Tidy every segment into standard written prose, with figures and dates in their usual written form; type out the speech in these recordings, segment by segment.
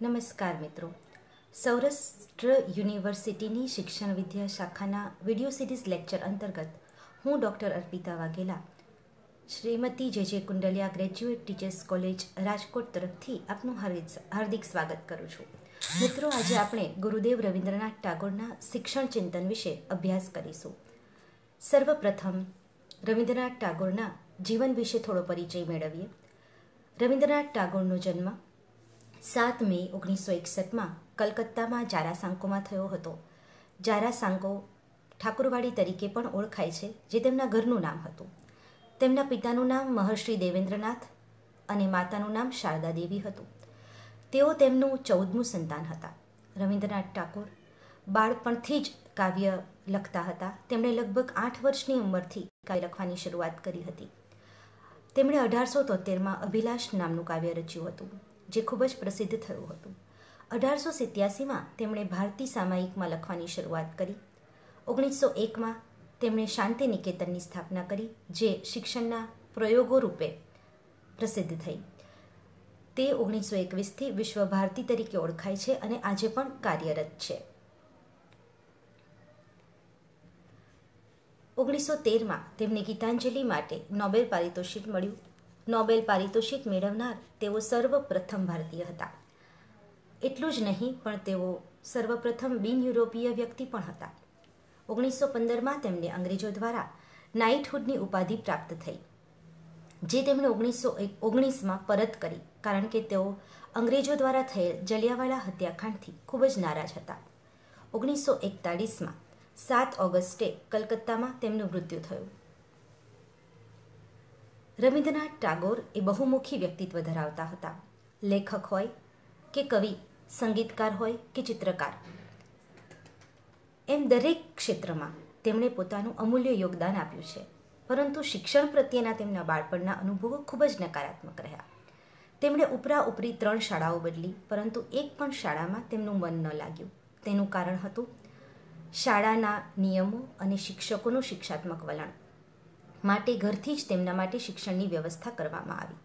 નમસ્કાર મિત્રો, સૌરાષ્ટ્ર યુનિવર્સિટીની શિક્ષણ વિદ્યા શાખાના વિડીયો સિરીઝ લેક્ચર અંતર્ગત હું ડૉક્ટર અર્પિતા વાઘેલા શ્રીમતી જે Kundaliya graduate teachers college Rajkot તરફથી આપનું હાર્દિક સ્વાગત કરું છું. મિત્રો, આજે આપણે ગુરુદેવ રવિન્દ્રનાથ ટાગોરના શિક્ષણ ચિંતન વિશે અભ્યાસ કરીશું. સર્વપ્રથમ રવિન્દ્રનાથ ટાગોરના જીવન વિશે થોડો પરિચય મેળવીએ. રવિન્દ્રનાથ ટાગોરનો જન્મ 7 મે 1961માં કલકત્તામાં જારાસાંકોમાં થયો હતો. જારાસાંકો ઠાકુરવાડી તરીકે પણ ઓળખાય છે, જે તેમના ઘરનું નામ હતું. તેમના પિતાનું નામ મહર્ષિ દેવેન્દ્રનાથ અને માતાનું નામ શારદા દેવી હતું. તેઓ તેમનું 14મું સંતાન હતા. રવિન્દ્રનાથ ટાગોર બાળપણથી જ કાવ્ય લખતા હતા. તેમણે લગભગ 8 વર્ષની ઉંમરથી કાવ્ય લખવાની શરૂઆત કરી હતી. તેમણે 1873માં અભિલાષ નામનું કાવ્ય રચ્યું હતું, જે ખૂબ જ પ્રસિદ્ધ થયું હતું. 1887માં તેમણે ભારતી સામાયિકમાં લખવાની શરૂઆત કરી. 1901માં તેમણે શાંતિ નિકેતનની સ્થાપના કરી, જે શિક્ષણના પ્રયોગો રૂપે પ્રસિદ્ધ થઈ. તે 1921થી વિશ્વ ભારતી તરીકે ઓળખાય છે અને આજે પણ કાર્યરત છે. 1913માં તેમને ગીતાંજલિ માટે નોબેલ પારિતોષિક મળ્યું. નોબેલ પારિતોષિક મેળવનાર તેઓ સર્વપ્રથમ ભારતીય હતા. એટલું જ નહીં, પણ તેઓ સર્વપ્રથમ બિન યુરોપીય વ્યક્તિ પણ હતા. 1915માં તેમને અંગ્રેજો દ્વારા નાઇટહુડની ઉપાધિ પ્રાપ્ત થઈ, જે તેમણે 1919માં પરત કરી, કારણ કે તેઓ અંગ્રેજો દ્વારા થયેલ જલિયાવાલા હત્યાકાંડથી ખૂબ જ નારાજ હતા. 1941માં 7 ઓગસ્ટે કલકત્તામાં તેમનું મૃત્યુ થયું. રવિન્દ્રનાથ ટાગોર એ બહુમુખી વ્યક્તિત્વ ધરાવતા હતા. લેખક હોય કે કવિ, સંગીતકાર હોય કે ચિત્રકાર, એમ દરેક ક્ષેત્રમાં તેમણે પોતાનું અમૂલ્ય યોગદાન આપ્યું છે. પરંતુ શિક્ષણ પ્રત્યેના તેમના બાળપણના અનુભવો ખૂબ જ નકારાત્મક રહ્યા. તેમણે ઉપરી 3 શાળાઓ બદલી, પરંતુ એક પણ શાળામાં તેમનું મન ન લાગ્યું. તેનું કારણ હતું શાળાના નિયમો અને શિક્ષકોનું શિક્ષાત્મક વલણ. માટે ઘરથી જ તેમના માટે શિક્ષણની વ્યવસ્થા કરવામાં આવી.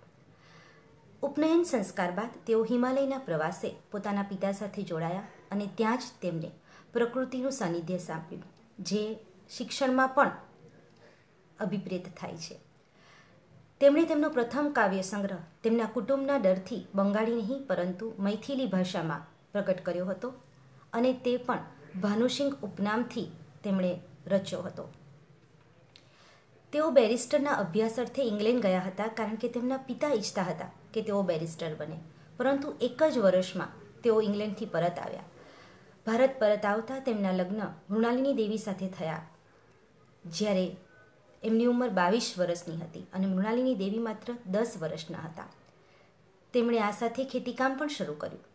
ઉપનયન સંસ્કાર બાદ તેઓ હિમાલયના પ્રવાસે પોતાના પિતા સાથે જોડાયા અને ત્યાં જ તેમને પ્રકૃતિનું સાનિધ્ય સાંપ્યું, જે શિક્ષણમાં પણ અભિપ્રેત થાય છે. તેમણે તેમનો પ્રથમ કાવ્ય સંગ્રહ તેમના કુટુંબના ડરથી બંગાળી નહીં, પરંતુ મૈથિલી ભાષામાં પ્રકટ કર્યો હતો, અને તે પણ ભાનુસિંહ ઉપનામથી તેમણે રચ્યો હતો. તેઓ બેરિસ્ટરના અભ્યાસ અર્થે ઇંગ્લેન્ડ ગયા હતા, કારણ કે તેમના પિતા ઈચ્છતા હતા કે તેઓ બેરિસ્ટર બને. પરંતુ એક જ વર્ષમાં તેઓ ઇંગ્લેન્ડથી પરત આવ્યા. ભારત પરત આવતા તેમના લગ્ન મૃણાલિની દેવી સાથે થયા, જ્યારે એમની ઉંમર 22 વર્ષની હતી અને મૃણાલિની દેવી માત્ર 10 વર્ષના હતા. તેમણે આ સાથે ખેતીકામ પણ શરૂ કર્યું.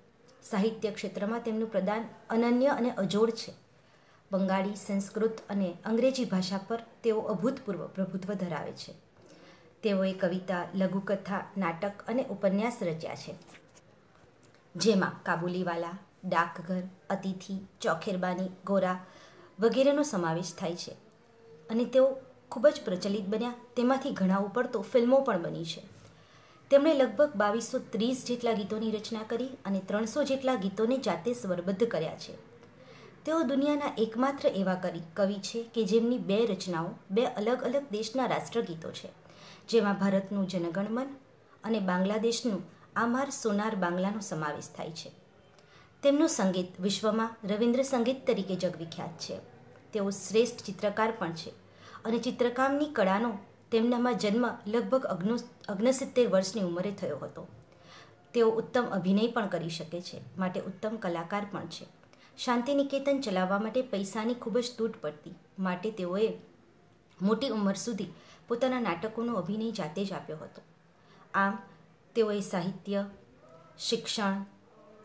સાહિત્ય ક્ષેત્રમાં તેમનું પ્રદાન અનન્ય અને અજોડ છે. બંગાળી, સંસ્કૃત અને અંગ્રેજી ભાષા પર તેઓ અભૂતપૂર્વ પ્રભુત્વ ધરાવે છે. તેઓએ કવિતા, લઘુકથા, નાટક અને ઉપન્યાસ રચ્યા છે, જેમાં કાબુલીવાલા, ડાકઘર, અતિથિ, ચોખેરબાની, ગોરા વગેરેનો સમાવેશ થાય છે, અને તેઓ ખૂબ જ પ્રચલિત બન્યા. તેમાંથી ઘણા ઉપર તો ફિલ્મો પણ બની છે. તેમણે લગભગ 2230 જેટલા ગીતોની રચના કરી અને 300 જેટલા ગીતોને જાતે સ્વરબદ્ધ કર્યા છે. તેઓ દુનિયાના એકમાત્ર એવા કવિ છે કે જેમની 2 રચનાઓ 2 અલગ અલગ દેશના રાષ્ટ્રગીતો છે, જેમાં ભારતનું જનગણમન અને બાંગ્લાદેશનું આમાર સોનાર બાંગ્લાનો સમાવેશ થાય છે. તેમનું સંગીત વિશ્વમાં રવિન્દ્ર સંગીત તરીકે જગવિખ્યાત છે. તેઓ શ્રેષ્ઠ ચિત્રકાર પણ છે, અને ચિત્રકામની કળાનો તેમનામાં જન્મ લગભગ 69 વર્ષની ઉંમરે થયો હતો. તેઓ ઉત્તમ અભિનય પણ કરી શકે છે, માટે ઉત્તમ કલાકાર પણ છે. શાંતિ નિકેતન ચલાવવા માટે પૈસાની ખૂબ જ તૂટ પડતી, માટે તેઓએ મોટી ઉંમર સુધી પોતાના નાટકોનો અભિનય જાતે જ આપ્યો હતો. આમ તેઓએ સાહિત્ય, શિક્ષણ,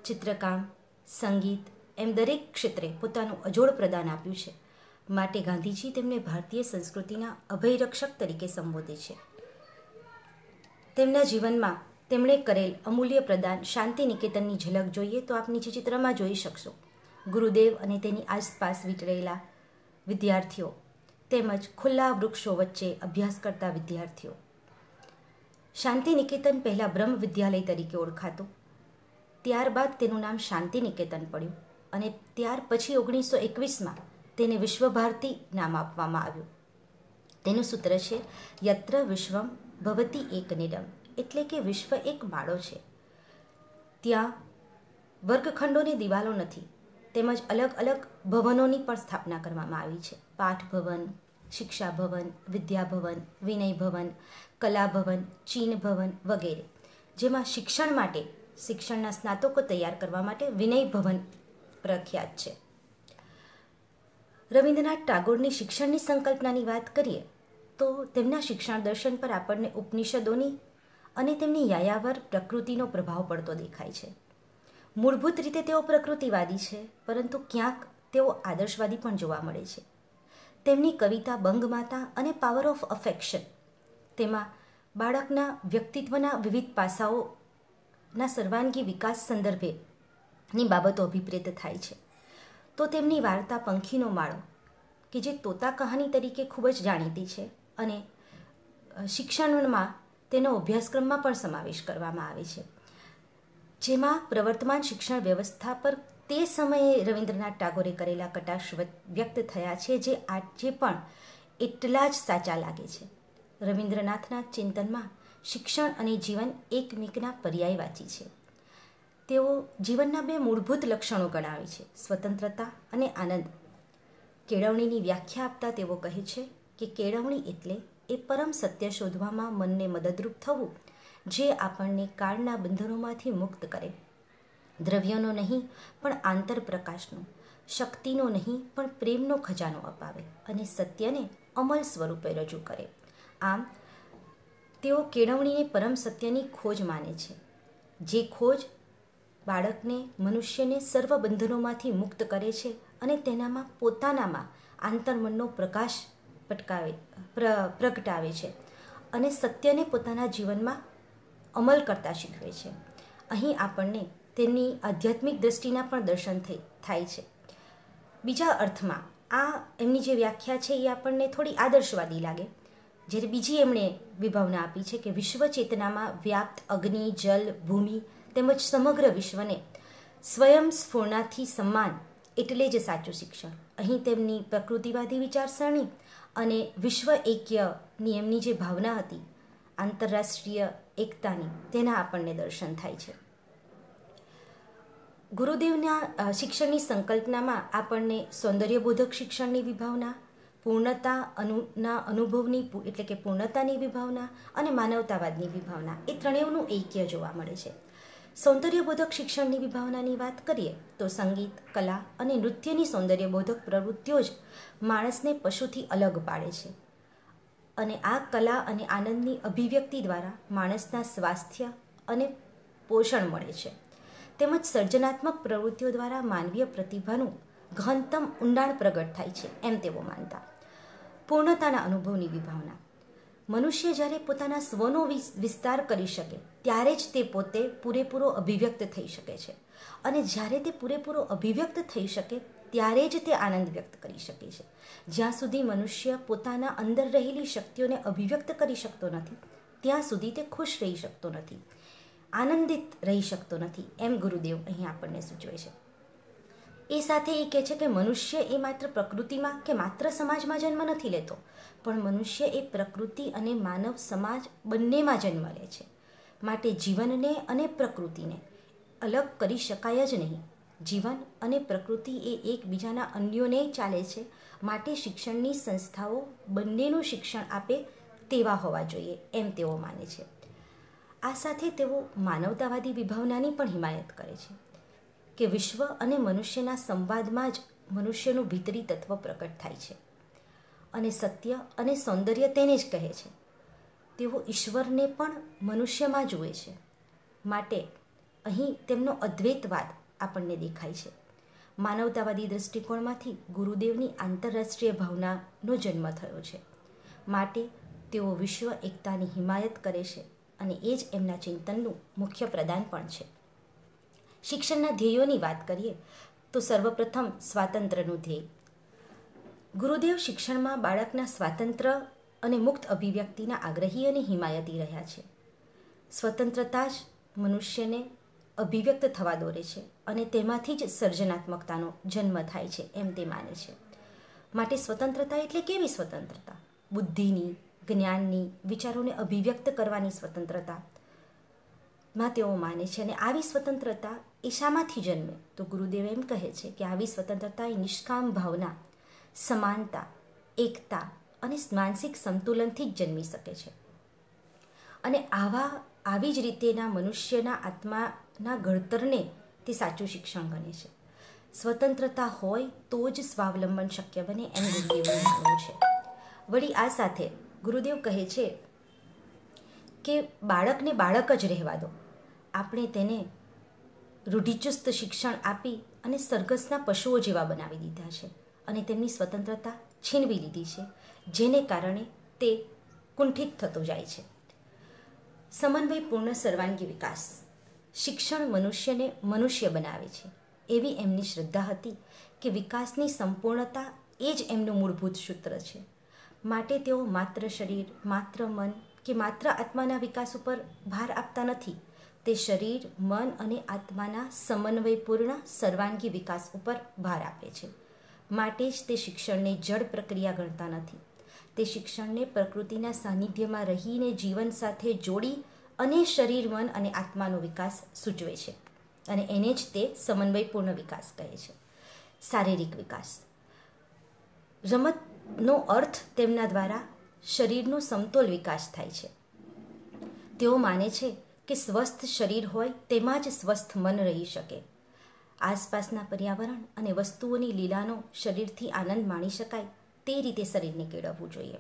ચિત્રકામ, સંગીત એમ દરેક ક્ષેત્રે પોતાનું અજોડ પ્રદાન આપ્યું છે. માટે ગાંધીજી તેમને ભારતીય સંસ્કૃતિના અભયરક્ષક તરીકે સંબોધે છે. તેમના જીવનમાં તેમણે કરેલ અમૂલ્ય પ્રદાન શાંતિ નિકેતનની ઝલક જોઈએ તો આપ નીચે ચિત્રમાં જોઈ શકશો. ગુરુદેવ અને તેની આસપાસ વિચરેલા વિદ્યાર્થીઓ, તેમજ ખુલ્લા વૃક્ષો વચ્ચે અભ્યાસ કરતા વિદ્યાર્થીઓ. શાંતિ નિકેતન પહેલાં બ્રહ્મ વિદ્યાલય તરીકે ઓળખાતું. ત્યારબાદ તેનું નામ શાંતિ નિકેતન પડ્યું અને ત્યાર પછી 1921માં તેને વિશ્વભારતી નામ આપવામાં આવ્યું. તેનું સૂત્ર છે યત્ર વિશ્વમ ભવતી એકનિડમ, એટલે કે વિશ્વ એક માળો છે. ત્યાં વર્ગખંડોની દિવાલો નથી, તેમજ અલગ અલગ ભવનોની પણ સ્થાપના કરવામાં આવી છે. પાઠ ભવન, શિક્ષા ભવન, વિદ્યા ભવન, વિનય ભવન, કલા ભવન, ચીન ભવન વગેરે, જેમાં શિક્ષણ માટે શિક્ષણના સ્નાતકો તૈયાર કરવા માટે વિનય ભવન પ્રખ્યાત છે. રવિન્દ્રનાથ ટાગોરની શિક્ષણની સંકલ્પનાની વાત કરીએ તો તેમના શિક્ષણ દર્શન પર આપણને ઉપનિષદોની અને તેમની યાયાવર પ્રકૃતિનો પ્રભાવ પડતો દેખાય છે. મૂળભૂત રીતે તેઓ પ્રકૃતિવાદી છે, પરંતુ ક્યાંક તેઓ આદર્શવાદી પણ જોવા મળે છે. તેમની કવિતા બંગમાતા અને પાવર ઓફ અફેક્શન, તેમાં બાળકના વ્યક્તિત્વના વિવિધ પાસાઓના સર્વાંગી વિકાસ સંદર્ભેની બાબતો અભિપ્રેત થાય છે. તો તેમની વાર્તા પંખીનો માળો, કે જે તોતા કહાની તરીકે ખૂબ જ જાણીતી છે અને શિક્ષણમાં તેનો અભ્યાસક્રમમાં પણ સમાવેશ કરવામાં આવે છે, જેમાં પ્રવર્તમાન શિક્ષણ વ્યવસ્થા પર તે સમયે રવિન્દ્રનાથ ટાગોરે કરેલા કટાક્ષ વ્યક્ત થયા છે, જે આજે પણ એટલા જ સાચા લાગે છે. રવિન્દ્રનાથના ચિંતનમાં શિક્ષણ અને જીવન એકમેકના પર્યાયવાચી છે. તેઓ જીવનના બે મૂળભૂત લક્ષણો ગણાવે છે, સ્વતંત્રતા અને આનંદ. કેળવણીની વ્યાખ્યા આપતા તેઓ કહે છે કે કેળવણી એટલે એ પરમ સત્ય શોધવામાં મનને મદદરૂપ થવું, જે આપણને કાળના બંધનોમાંથી મુક્ત કરે, દ્રવ્યનો નહીં પણ આંતરપ્રકાશનો, શક્તિનો નહીં પણ પ્રેમનો ખજાનો અપાવે અને સત્યને અમલ સ્વરૂપે રજૂ કરે. આમ તેઓ કેળવણીને પરમ સત્યની ખોજ માને છે, જે ખોજ બાળકને, મનુષ્યને સર્વ બંધનોમાંથી મુક્ત કરે છે અને તેનામાં પોતાનામાં આંતરમનનો પ્રકાશ પ્રગટાવે છે અને સત્યને પોતાના જીવનમાં અમલ કરતા શીખવે છે. અહીં આપણને તેમની આધ્યાત્મિક દ્રષ્ટિના પણ દર્શન થાય છે. બીજા અર્થમાં આ એમની જે વ્યાખ્યા છે એ આપણને થોડી આદર્શવાદી લાગે, જ્યારે બીજી એમણે વિભાવના આપી છે કે વિશ્વ ચેતનામાં વ્યાપ્ત અગ્નિ, જલ, ભૂમિ તેમજ સમગ્ર વિશ્વને સ્વયં સ્ફૂર્ણાથી સન્માન એટલે જ સાચું શિક્ષણ. અહીં તેમની પ્રકૃતિવાદી વિચારસરણી અને વિશ્વ એક્યની એમની જે ભાવના હતી, આંતરરાષ્ટ્રીય એકતાની, તેના આપણને દર્શન થાય છે. ગુરુદેવના શિક્ષણની સંકલ્પનામાં આપણને સૌંદર્યબોધક શિક્ષણની વિભાવના, પૂર્ણતાના અનુભવની એટલે કે પૂર્ણતાની વિભાવના અને માનવતાવાદની વિભાવના, એ ત્રણેયનું ઐક્ય જોવા મળે છે. સૌંદર્યબોધક શિક્ષણની વિભાવનાની વાત કરીએ તો સંગીત, કલા અને નૃત્યની સૌંદર્યબોધક પ્રવૃત્તિઓ જ માણસને પશુથી અલગ પાડે છે અને આ કલા અને આનંદની અભિવ્યક્તિ દ્વારા માણસના સ્વાસ્થ્ય અને પોષણ મળે છે. તેમજ સર્જનાત્મક પ્રવૃત્તિઓ દ્વારા માનવીય પ્રતિભાનું ગહનતમ ઊંડાણ પ્રગટ થાય છે, એમ તેઓ માનતા. પૂર્ણતાના અનુભવની વિભાવના, મનુષ્ય જ્યારે પોતાના સ્વનો વિસ્તાર કરી શકે ત્યારે જ તે પોતે પૂરેપૂરો અભિવ્યક્ત થઈ શકે છે અને જ્યારે તે પૂરેપૂરો અભિવ્યક્ત થઈ શકે ત્યારે જ તે આનંદ વ્યક્ત કરી શકે છે. જ્યાં સુધી મનુષ્ય પોતાના અંદર રહેલી શક્તિઓને અભિવ્યક્ત કરી શકતો નથી, ત્યાં સુધી તે ખુશ રહી શકતો નથી, આનંદિત રહી શકતો નથી, એમ ગુરુદેવ અહીં આપણને સૂચવે છે. એ સાથે એ કહે છે કે મનુષ્ય એ માત્ર પ્રકૃતિમાં કે માત્ર સમાજમાં જન્મ નથી લેતો, પણ મનુષ્ય એ પ્રકૃતિ અને માનવ સમાજ બંનેમાં જન્મ લે છે. માટે જીવનને અને પ્રકૃતિને અલગ કરી શકાય જ નહીં. જીવન અને પ્રકૃતિ એ એકબીજાના અન્યોને ચાલે છે. માટે શિક્ષણની સંસ્થાઓ બંનેનું શિક્ષણ આપે તેવા હોવા જોઈએ, એમ તેઓ માને છે. આ સાથે તેઓ માનવતાવાદી વિભાવનાની પણ હિમાયત કરે છે કે વિશ્વ અને મનુષ્યના સંવાદમાં જ મનુષ્યનું ભીતરી તત્વ પ્રકટ થાય છે અને સત્ય અને સૌંદર્ય તેને જ કહે છે. તેઓ ઈશ્વરને પણ મનુષ્યમાં જુએ છે. માટે અહીં તેમનો અદ્વૈતવાદ આપણને દેખાય છે. માનવતાવાદી દૃષ્ટિકોણમાંથી ગુરુદેવની આંતરરાષ્ટ્રીય ભાવનાનો જન્મ થયો છે. માટે તેઓ વિશ્વ એકતાની હિમાયત કરે છે અને એ જ એમના ચિંતનનું મુખ્ય પ્રદાન પણ છે. શિક્ષણના ધ્યેયોની વાત કરીએ તો સર્વપ્રથમ સ્વાતંત્ર્યનું ધ્યેય. ગુરુદેવ શિક્ષણમાં બાળકના સ્વાતંત્ર્ય અને મુક્ત અભિવ્યક્તિના આગ્રહી અને હિમાયતી રહ્યા છે. સ્વતંત્રતા જ મનુષ્યને અભિવ્યક્ત થવા દોરે છે અને તેમાંથી જ સર્જનાત્મકતાનો જન્મ થાય છે એમ તે માને છે. માટે સ્વતંત્રતા એટલે કેવી સ્વતંત્રતા? બુદ્ધિની, જ્ઞાનની, વિચારોને અભિવ્યક્ત કરવાની સ્વતંત્રતામાં તેઓ માને છે. અને આવી સ્વતંત્રતા એ શામાંથી જન્મે? તો ગુરુદેવ એમ કહે છે કે આવી સ્વતંત્રતા એ નિષ્કામ ભાવના, સમાનતા, એકતા અને માનસિક સંતુલનથી જ જન્મી શકે છે. અને આવી જ રીતેના મનુષ્યના આત્માના ઘડતરને તે સાચું શિક્ષણ ગણે છે. સ્વતંત્રતા હોય તો જ સ્વાવલંબન શક્ય બને એમ ગુરુદેવનું માનવું છે. વળી આ સાથે ગુરુદેવ કહે છે કે બાળકને બાળક જ રહેવા દો. આપણે તેને રૂઢિચુસ્ત શિક્ષણ આપી અને સરઘસના પશુઓ જેવા બનાવી દીધા છે અને તેમની સ્વતંત્રતા છીનવી લીધી છે, જેને કારણે તે કુંઠિત થતો જાય છે. સમન્વયપૂર્ણ સર્વાંગી વિકાસ. શિક્ષણ મનુષ્યને મનુષ્ય બનાવે છે એવી એમની શ્રદ્ધા હતી કે વિકાસની સંપૂર્ણતા એ જ એમનું મૂળભૂત સૂત્ર છે. માટે તેઓ માત્ર શરીર, માત્ર મન કે માત્ર આત્માના વિકાસ ઉપર ભાર આપતા નથી. તે શરીર, મન અને આત્માના સમન્વયપૂર્ણ સર્વાંગી વિકાસ ઉપર ભાર આપે છે. માટે જ તે શિક્ષણને જડ પ્રક્રિયા ગણતા નથી. તે શિક્ષણને પ્રકૃતિના સાનિધ્યમાં રહીને જીવન સાથે જોડી અને શરીર, મન અને આત્માનો વિકાસ સૂચવે છે અને એને જ તે સમન્વયપૂર્ણ વિકાસ કહે છે. શારીરિક વિકાસ. રમતનો અર્થ તેમના દ્વારા શરીરનો સમતોલ વિકાસ થાય છે. તેઓ માને છે કે સ્વસ્થ શરીર હોય તેમાં જ સ્વસ્થ મન રહી શકે. આસપાસના પર્યાવરણ અને વસ્તુઓની લીલાનો શરીરથી આનંદ માણી શકાય તે રીતે શરીરને કેળવવું જોઈએ.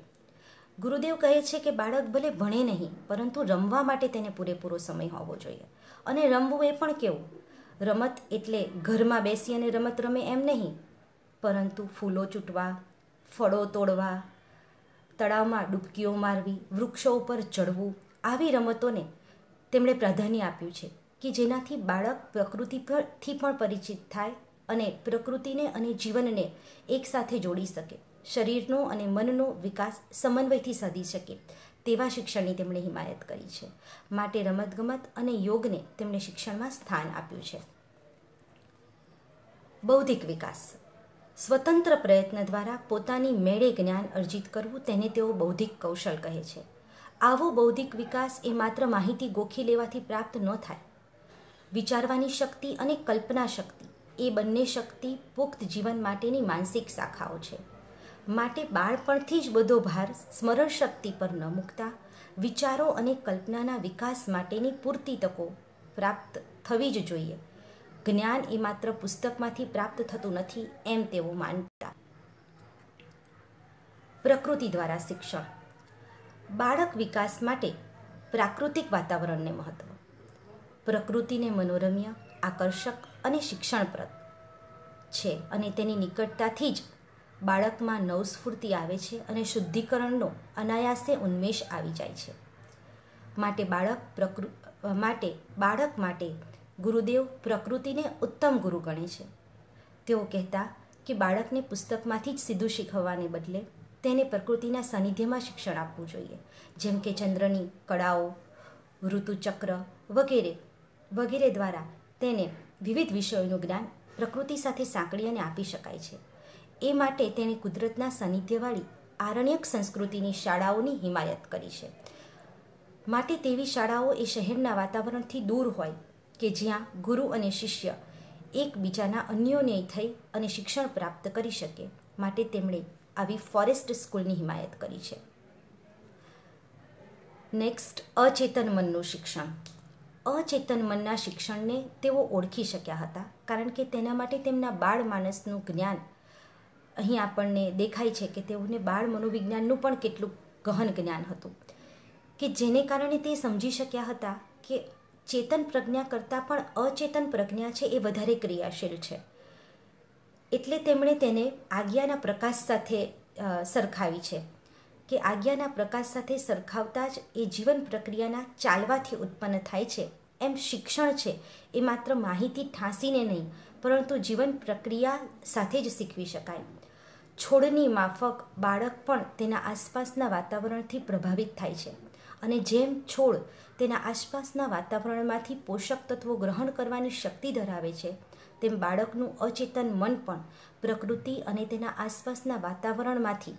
ગુરુદેવ કહે છે કે બાળક ભલે ભણે નહીં, પરંતુ રમવા માટે તેને પૂરેપૂરો સમય હોવો જોઈએ. અને રમવું એ પણ કેવું? રમત એટલે ઘરમાં બેસી અને રમત રમે એમ નહીં, પરંતુ ફૂલો ચૂંટવા, ફળો તોડવા, તળાવમાં ડૂબકીઓ મારવી, વૃક્ષો ઉપર ચડવું, આવી રમતોને તેમણે પ્રાધાન્ય આપ્યું છે કે જેનાથી બાળક પ્રકૃતિથી પણ પરિચિત થાય અને પ્રકૃતિને અને જીવનને એકસાથે જોડી શકે, શરીરનો અને મનનો વિકાસ સમન્વયથી સાધી શકે તેવા શિક્ષણની તેમણે હિમાયત કરી છે. માટે રમતગમત અને યોગને તેમણે શિક્ષણમાં સ્થાન આપ્યું છે. બૌદ્ધિક વિકાસ. સ્વતંત્ર પ્રયત્ન દ્વારા પોતાની મેળે જ્ઞાન અર્જિત કરવું તેને તેઓ બૌદ્ધિક કૌશલ કહે છે. આવો બૌદ્ધિક વિકાસ એ માત્ર માહિતી ગોખી લેવાથી પ્રાપ્ત ન થાય. વિચારવાની શક્તિ અને કલ્પના શક્તિ એ બંને શક્તિ પુખ્ત જીવન માટેની માનસિક શાખાઓ છે. માટે બાળપણથી જ બધો ભાર સ્મરણ શક્તિ પર ન મૂકતા વિચારો અને કલ્પનાના વિકાસ માટેની પૂરતી તકો પ્રાપ્ત થવી જ જોઈએ. જ્ઞાન એ માત્ર પુસ્તકમાંથી પ્રાપ્ત થતું નથી એમ તેઓ માનતા. પ્રકૃતિ દ્વારા શિક્ષણ. બાળક વિકાસ માટે પ્રાકૃતિક વાતાવરણને મહત્વ. પ્રકૃતિને મનોરમ્ય, આકર્ષક અને શિક્ષણપ્રદ છે અને તેની નિકટતાથી જ બાળકમાં નવસ્ફૂર્તિ આવે છે અને શુદ્ધિકરણનો અનાયાસે ઉન્મેષ આવી જાય છે. માટે બાળક માટે ગુરુદેવ પ્રકૃતિને ઉત્તમ ગુરુ ગણે છે. તેઓ કહેતા કે બાળકને પુસ્તકમાંથી જ સીધું શીખવવાને બદલે તેને પ્રકૃતિના સાનિધ્યમાં શિક્ષણ આપવું જોઈએ. જેમ કે ચંદ્રની કળાઓ, ઋતુચક્ર વગેરે દ્વારા તેને વિવિધ વિષયોનું જ્ઞાન પ્રકૃતિ સાથે સાંકળી અને આપી શકાય છે. એ માટે તેણે કુદરતના સાનિધ્યવાળી આરણ્યક સંસ્કૃતિની શાળાઓની હિમાયત કરી છે. માટે તેવી શાળાઓ એ શહેરના વાતાવરણથી દૂર હોય કે જ્યાં ગુરુ અને શિષ્ય એકબીજાના અન્યોન્ય થઈ અને શિક્ષણ પ્રાપ્ત કરી શકે. માટે તેમણે આવી ફોરેસ્ટ સ્કૂલની હિમાયત કરી છે. નેક્સ્ટ, અચેતન મનનું શિક્ષણ. અચેતન મનના શિક્ષણને તેઓ ઓળખી શક્યા હતા કારણ કે તેના માટે તેમના બાળ માનસનું જ્ઞાન અહીં આપણને દેખાય છે કે તેઓને બાળ મનોવિજ્ઞાનનું પણ કેટલું ગહન જ્ઞાન હતું કે જેને કારણે તે સમજી શક્યા હતા કે ચેતન પ્રજ્ઞા કરતાં પણ અચેતન પ્રજ્ઞા છે એ વધારે ક્રિયાશીલ છે. એટલે તેમણે તેને આજ્ઞાના પ્રકાશ સાથે સરખાવી છે કે આજ્ઞાના પ્રકાશ સાથે સરખાવતા જ એ જીવન પ્રક્રિયાના ચાલવાથી ઉત્પન્ન થાય છે. એમ શિક્ષણ છે એ માત્ર માહિતી ઠાંસીને નહીં પરંતુ જીવન પ્રક્રિયા સાથે જ શીખવી શકાય. છોડની માફક બાળક પણ તેના આસપાસના વાતાવરણથી પ્રભાવિત થાય છે અને જેમ છોડ તેના આસપાસના વાતાવરણમાંથી પોષક તત્વો ગ્રહણ કરવાની શક્તિ ધરાવે છે, તેમ બાળકનું અચેતન મન પણ પ્રકૃતિ અને તેના આસપાસના વાતાવરણમાંથી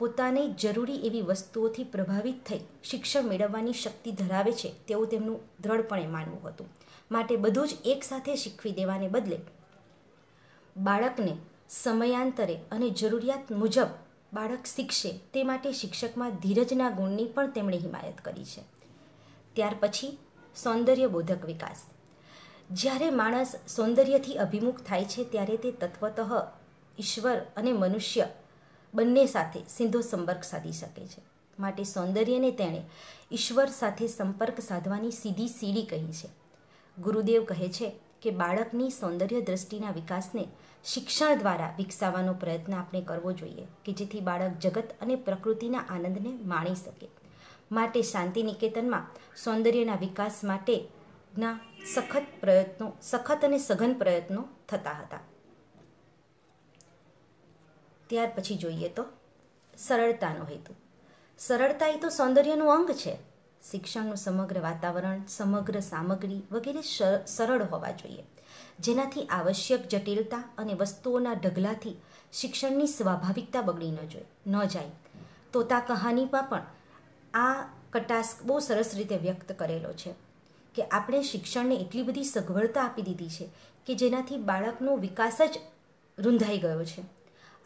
પોતાને જરૂરી એવી વસ્તુઓથી પ્રભાવિત થઈ શિક્ષણ મેળવવાની શક્તિ ધરાવે છે તેવું તેમનું દ્રઢપણે માનવું હતું. માટે બધું જ એકસાથે શીખવી દેવાને બદલે બાળકને સમયાંતરે અને જરૂરિયાત મુજબ બાળક શીખશે તે માટે શિક્ષકમાં ધીરજના ગુણની પણ તેમણે હિમાયત કરી છે. ત્યાર પછી સૌંદર્યબોધક વિકાસ. જ્યારે માણસ સૌંદર્યથી અભિમુખ થાય છે ત્યારે તે તત્વતઃ ઈશ્વર અને મનુષ્ય બંને સાથે સીધો સંપર્ક સાધી શકે છે. માટે સૌંદર્યને તેણે ઈશ્વર સાથે સંપર્ક સાધવાની સીધી સીડી કહી છે. ગુરુદેવ કહે છે કે બાળકની સૌંદર્ય દ્રષ્ટિના વિકાસને શિક્ષણ દ્વારા વિકસાવવાનો પ્રયત્ન આપણે કરવો જોઈએ કે જેથી બાળક જગત અને પ્રકૃતિના આનંદને માણી શકે. માટે શાંતિ નિકેતનમાં સૌંદર્યના વિકાસ માટેના સખત અને સઘન પ્રયત્નો થતા હતા. ત્યાર પછી જોઈએ તો સરળતાનો હેતુ. સરળતા એ તો સૌંદર્યનું અંગ છે. શિક્ષણનું સમગ્ર વાતાવરણ, સમગ્ર સામગ્રી વગેરે સરળ હોવા જોઈએ, જેનાથી આવશ્યક જટિલતા અને વસ્તુઓના ઢગલાથી શિક્ષણની સ્વાભાવિકતા બગડી ન જાય. તોતા કહાનીમાં પણ આ કટાક્ષ બહુ સરસ રીતે વ્યક્ત કરેલો છે કે આપણે શિક્ષણને એટલી બધી સગવડતા આપી દીધી છે કે જેનાથી બાળકનો વિકાસ જ રૂંધાઈ ગયો છે.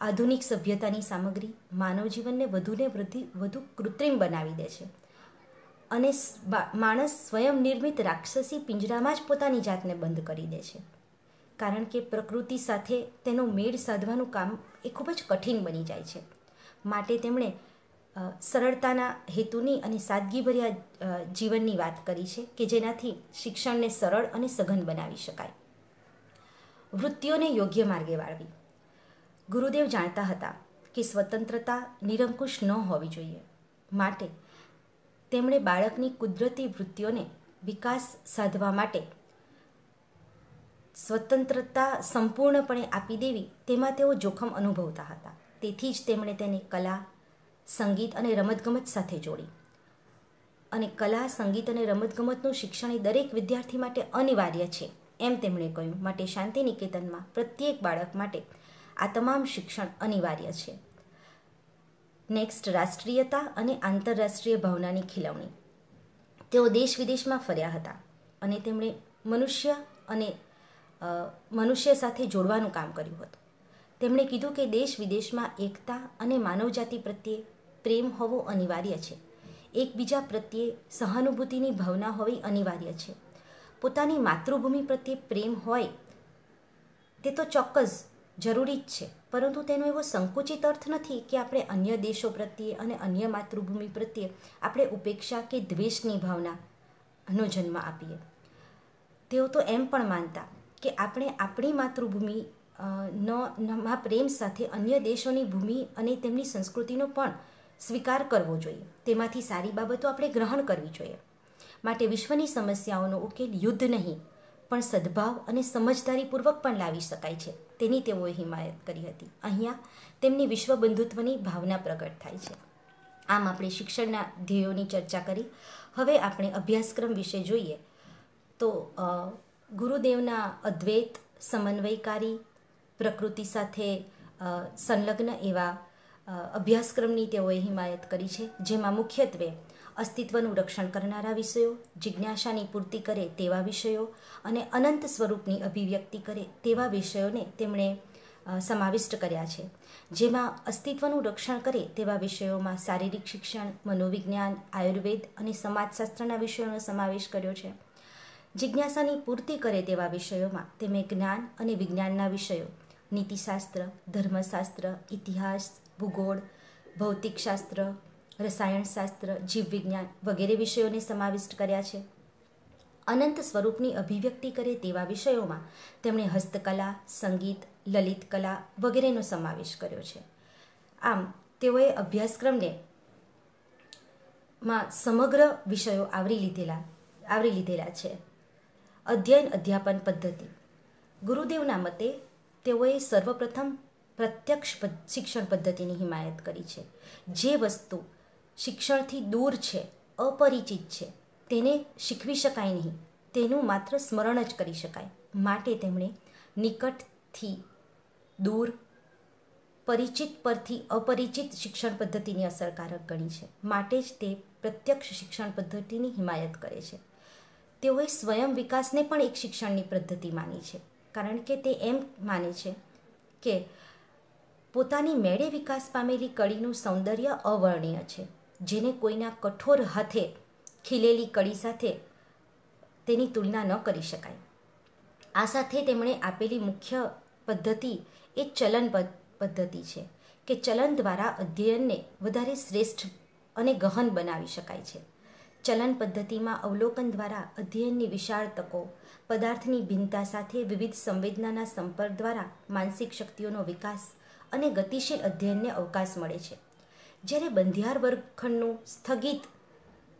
આધુનિક સભ્યતાની સામગ્રી માનવ જીવનને વધુ કૃત્રિમ બનાવી દે છે અને માણસ સ્વયં નિર્મિત રાક્ષસી પિંજરામાં જ પોતાની જાતને બંધ કરી દે છે, કારણ કે પ્રકૃતિ સાથે તેનો મેળ સાધવાનું કામ એ ખૂબ જ કઠિન બની જાય છે. માટે તેમણે સરળતાના હેતુની અને સાદગીભર્યા જીવનની વાત કરી છે કે જેનાથી શિક્ષણને સરળ અને સઘન બનાવી શકાય. વૃત્તિઓને યોગ્ય માર્ગે વાળવી. ગુરુદેવ જાણતા હતા કે સ્વતંત્રતા નિરંકુશ ન હોવી જોઈએ. માટે તેમણે બાળકની કુદરતી વૃત્તિઓને વિકાસ સાધવા માટે સ્વતંત્રતા સંપૂર્ણપણે આપી દેવી તેમાં તેઓ જોખમ અનુભવતા હતા. તેથી જ તેમણે તેને કલા, સંગીત અને રમતગમત સાથે જોડી. અને કલા, સંગીત અને રમતગમતનું શિક્ષણ એ દરેક વિદ્યાર્થી માટે અનિવાર્ય છે એમ તેમણે કહ્યું. માટે શાંતિ નિકેતનમાં પ્રત્યેક બાળક માટે આ તમામ શિક્ષણ અનિવાર્ય છે. નેક્સ્ટ, રાષ્ટ્રીયતા અને આંતરરાષ્ટ્રીય ભાવનાની ખીલવણી. તેઓ દેશ વિદેશમાં ફર્યા હતા અને તેમણે મનુષ્ય સાથે જોડવાનું કામ કર્યું હતું. તેમણે કીધું કે દેશ વિદેશમાં એકતા અને માનવજાતિ પ્રત્યે પ્રેમ હોવો અનિવાર્ય છે. એકબીજા પ્રત્યે સહાનુભૂતિની ભાવના હોવી અનિવાર્ય છે. પોતાની માતૃભૂમિ પ્રત્યે પ્રેમ હોય તે તો ચોક્કસ જરૂરી જ છે, પરંતુ તેનો એવો સંકુચિત અર્થ નથી કે આપણે અન્ય દેશો પ્રત્યે અને અન્ય માતૃભૂમિ પ્રત્યે આપણે ઉપેક્ષા કે દ્વેષની ભાવનાનો જન્મ આપીએ. તેઓ તો એમ પણ માનતા કે આપણે આપણી માતૃભૂમિ માં પ્રેમ સાથે અન્ય દેશોની ભૂમિ અને તેમની સંસ્કૃતિનો પણ સ્વીકાર કરવો જોઈએ. તેમાંથી સારી બાબતો આપણે ગ્રહણ કરવી જોઈએ. માટે વિશ્વની સમસ્યાઓનો ઉકેલ યુદ્ધ નહીં પણ સદ્ભાવ અને સમજદારીપૂર્વક પણ લાવી શકાય છે, તેની તેઓએ હિમાયત કરી હતી. અહીંયા તેમની વિશ્વ બંધુત્વની ભાવના પ્રગટ થાય છે. આમ આપણે શિક્ષણના ધ્યેયોની ચર્ચા કરી. હવે આપણે અભ્યાસક્રમ વિશે જોઈએ તો ગુરુદેવના અદ્વૈત, સમન્વયકારી, પ્રકૃતિ સાથે સંલગ્ન એવા અભ્યાસક્રમની તેઓએ હિમાયત કરી છે, જેમાં મુખ્યત્વે અસ્તિત્વનું રક્ષણ કરનારા વિષયો, જિજ્ઞાસાની પૂર્તિ કરે તેવા વિષયો અને અનંત સ્વરૂપની અભિવ્યક્તિ કરે તેવા વિષયોને તેમણે સમાવિષ્ટ કર્યા છે. જેમાં અસ્તિત્વનું રક્ષણ કરે તેવા વિષયોમાં શારીરિક શિક્ષણ, મનોવિજ્ઞાન, આયુર્વેદ અને સમાજશાસ્ત્રના વિષયોનો સમાવેશ કર્યો છે. જિજ્ઞાસાની પૂર્તિ કરે તેવા વિષયોમાં તેમણે જ્ઞાન અને વિજ્ઞાનના વિષયો, નીતિશાસ્ત્ર, ધર્મશાસ્ત્ર, ઇતિહાસ, ભૂગોળ, ભૌતિકશાસ્ત્ર, રસાયણશાસ્ત્ર, જીવવિજ્ઞાન વગેરે વિષયોને સમાવિષ્ટ કર્યા છે. અનંત સ્વરૂપની અભિવ્યક્તિ કરે તેવા વિષયોમાં તેમણે હસ્તકલા, સંગીત, લલિત કલા વગેરેનો સમાવેશ કર્યો છે. આમ તેઓએ અભ્યાસક્રમને માં સમગ્ર વિષયો આવરી લીધેલા છે. અધ્યયન અધ્યાપન પદ્ધતિ. ગુરુદેવના મતે તેઓએ સર્વપ્રથમ પ્રત્યક્ષ શિક્ષણ પદ્ધતિની હિમાયત કરી છે. જે વસ્તુ શિક્ષણથી દૂર છે અપરિચિત છે, તેને શીખવી શકાય નહીં, તેનું માત્ર સ્મરણ જ કરી શકાય. માટે તેમણે નિકટથી દૂર, પરિચિત પરથી અપરિચિત શિક્ષણ પદ્ધતિની અસરકારક ગણી છે. માટે જ તે પ્રત્યક્ષ શિક્ષણ પદ્ધતિની હિમાયત કરે છે. તેઓએ સ્વયં વિકાસને પણ એક શિક્ષણની પદ્ધતિ માની છે, કારણ કે તે એમ માને છે કે પોતાની મેળે વિકાસ પામેલી કળીનું સૌંદર્ય અવર્ણનીય છે, જેને કોઈના કઠોર હાથે ખીલેલી કળી સાથે તેની તુલના ન કરી શકાય. આ સાથે તેમણે આપેલી મુખ્ય પદ્ધતિ એ ચલન પદ્ધતિ છે કે ચલન દ્વારા અધ્યયનને વધારે શ્રેષ્ઠ અને ગહન બનાવી શકાય છે. ચલન પદ્ધતિમાં અવલોકન દ્વારા અધ્યયનની વિશાળ તકો, પદાર્થની ભિન્નતા સાથે વિવિધ સંવેદનાના સંપર્ક દ્વારા માનસિક શક્તિઓનો વિકાસ અને ગતિશીલ અધ્યયનને અવકાશ મળે છે. જ્યારે બંધિયાર વર્ગખંડનું સ્થગિત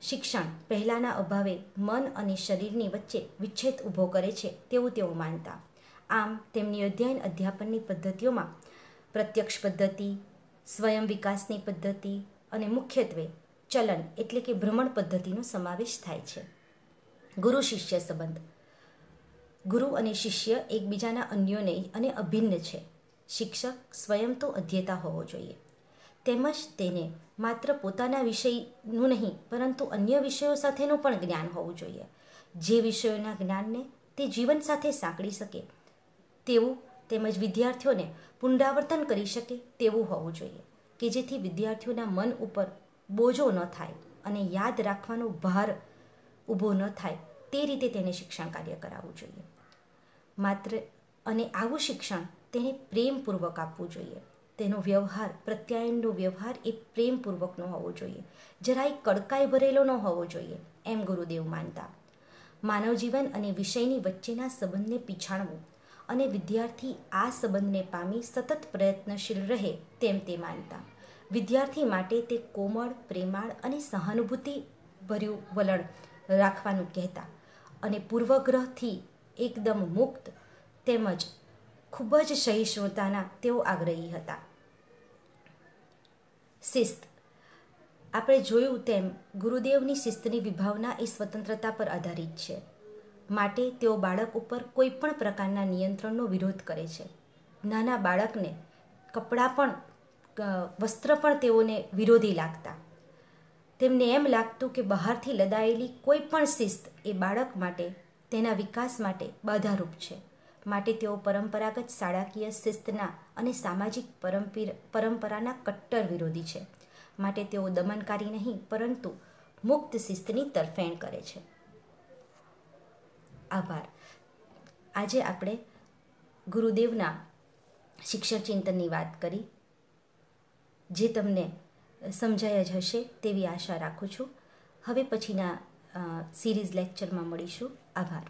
શિક્ષણ પહેલાંના અભાવે મન અને શરીરની વચ્ચે વિચ્છેદ ઊભો કરે છે તેવું તેઓ માનતા. આમ તેમની અધ્યયન અધ્યાપનની પદ્ધતિઓમાં પ્રત્યક્ષ પદ્ધતિ, સ્વયં વિકાસની પદ્ધતિ અને મુખ્યત્વે ચલન એટલે કે ભ્રમણ પદ્ધતિનો સમાવેશ થાય છે. ગુરુ શિષ્ય સંબંધ. ગુરુ અને શિષ્ય એકબીજાના અન્યોન્ય અને અભિન્ન છે. શિક્ષક સ્વયં તો અધ્યેતા હોવો જોઈએ, તેમજ તેને માત્ર પોતાના વિષયનું નહીં પરંતુ અન્ય વિષયો સાથેનું પણ જ્ઞાન હોવું જોઈએ. જે વિષયોના જ્ઞાનને તે જીવન સાથે સાંકળી શકે તેવું, તેમજ વિદ્યાર્થીઓને પુનરાવર્તન કરી શકે તેવું હોવું જોઈએ, કે જેથી વિદ્યાર્થીઓના મન ઉપર બોજો ન થાય અને યાદ રાખવાનો ભાર ઊભો ન થાય તે રીતે તેને શિક્ષણ કાર્ય કરાવવું જોઈએ. માત્ર અને આવું શિક્ષણ તેને પ્રેમપૂર્વક આપવું જોઈએ. તેનો વ્યવહાર, પ્રત્યાયનનો વ્યવહાર એ પ્રેમપૂર્વકનો હોવો જોઈએ, જરાય કડકાઈ ભરેલો ન હોવો જોઈએ, એમ ગુરુદેવ માનતા. માનવ જીવન અને વિષયની વચ્ચેના સંબંધને પીછાણવું અને વિદ્યાર્થી આ સંબંધને પામી સતત પ્રયત્નશીલ રહે તેમ તે માનતા. વિદ્યાર્થી માટે તે કોમળ, પ્રેમાળ અને સહાનુભૂતિભર્યું વલણ રાખવાનું કહેતા અને પૂર્વગ્રહથી એકદમ મુક્ત તેમજ ખૂબ જ સહિષ્ણુતાના તેઓ આગ્રહી હતા. શિસ્ત. આપણે જોયું તેમ ગુરુદેવની શિસ્તની વિભાવના એ સ્વતંત્રતા પર આધારિત છે. માટે તેઓ બાળક ઉપર કોઈ પણ પ્રકારના નિયંત્રણનો વિરોધ કરે છે. નાના બાળકને કપડાં પણ, વસ્ત્ર પણ તેઓને વિરોધી લાગતા. તેમને એમ લાગતું કે બહારથી લદાયેલી કોઈ પણ શિસ્ત એ બાળક માટે, તેના વિકાસ માટે બાધારૂપ છે. માટે તેઓ પરંપરાગત શાળાકીય શિસ્તના અને સામાજિક પરંપરાના કટ્ટર વિરોધી છે. માટે તેઓ દમનકારી નહીં પરંતુ મુક્ત શિસ્તની તરફેણ કરે છે. આભાર. આજે આપણે ગુરુદેવના શિક્ષણ ચિંતનની વાત કરી, જે તમને સમજાય જ હશે તેવી આશા રાખું છું. હવે પછીના સિરીઝ લેક્ચરમાં મળીશું. આભાર.